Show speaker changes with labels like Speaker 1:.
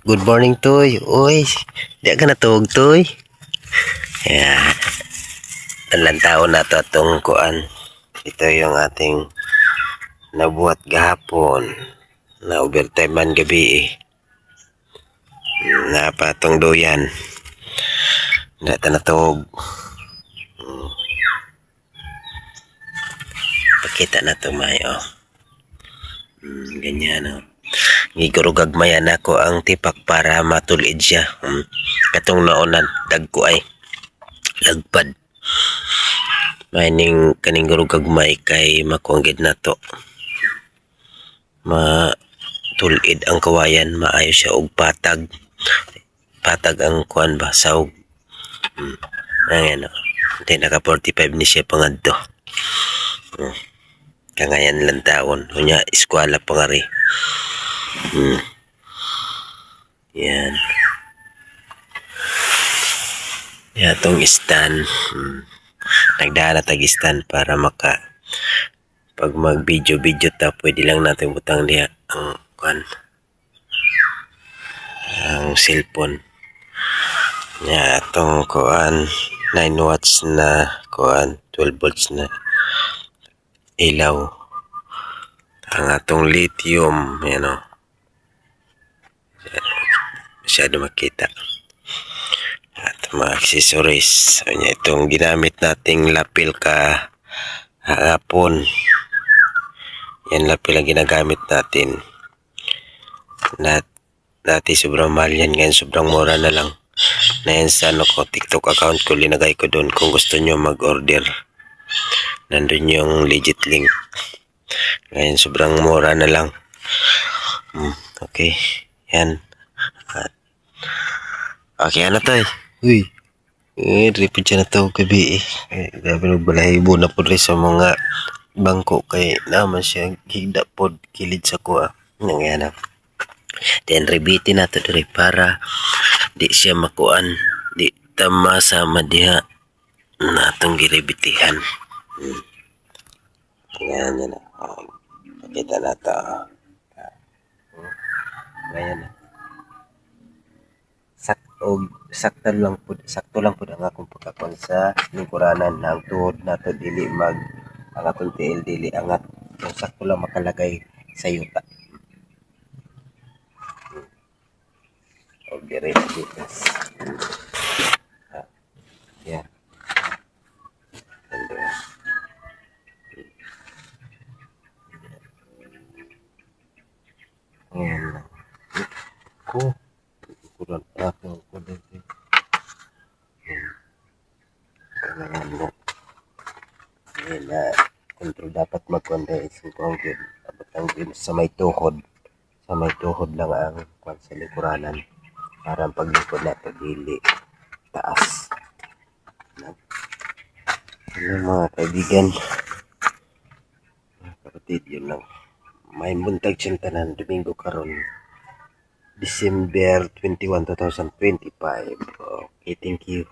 Speaker 1: Good morning, Toy. Uy, di ka natulog, Toy. Yan. Talang taon na to atong kuan. Ito yung ating nabuhat gahapon. Na overtime man gabi eh. Napatong doyan. Nata natulog. Pakita na to, Mayo. Ganyan, no. Ngiguro gagmayan ako ang tipak para matulid siya. Katong naonan, dagko ay lagpad. Mining kaning guro gagmay kay makuanggid na to. Matulid ang kawayan, maayo siya og patag. Patag ang kuan ba, sawg. Ayan, no. Hindi naka 45 ni siya pangadto. Kangayan lang taon. Kunya, eskwala pa nga rin. Yan. Yan itong stand. Nagdaan na tag-stand para pag mag-video ta, pwede lang natin butang diya ang kuan. Ang cellphone. Yan itong kuan. 9 watts na kuan. 12 volts na ilaw. Ang atong lithium. Yan o. Masyado makita. At mga accessories. Itong ginamit nating lapil hapon. Yan lapil ang ginagamit natin. Dati sobrang mahal yan. Ngayon sobrang mura na lang. Na yan sa TikTok account ko. Linagay ko doon kung gusto nyo mag-order. Nandun yung legit link. Ngayon sobrang mura na lang. Okay. Yan. Okay, ano to eh? Uy. Repeat siya na to gabi eh. Grabe nagbalahibo na po rin sa mga bangko kay naman siya higda pod kilid sa kuha. Nangyana. Then rebitin na to rin para di siya makuan. Di tama sa diha na itong girebitihan. Yan yan. Pakita na to. Ngayon na. Sakto lang po ang akong pagkakon sa lingkuranan ng tuhod nato dili ang akong tiil dili angat. So, sakto lang makalagay sa yuta. O dire ditas. Yan. Ayan. Kurang ako ko dito. Kailangan mo. Ayan na. Kontrol dapat mag-condense kung ang sa may tuhod. Sa may tuhod lang ang kwan sa lingkuranan. Para ang paglingkod na pagdili taas. Ano mga kaibigan. Kapatid yun lang. May buntag siyang tanan Domingo karon. December 21, 2025. Okay, thank you.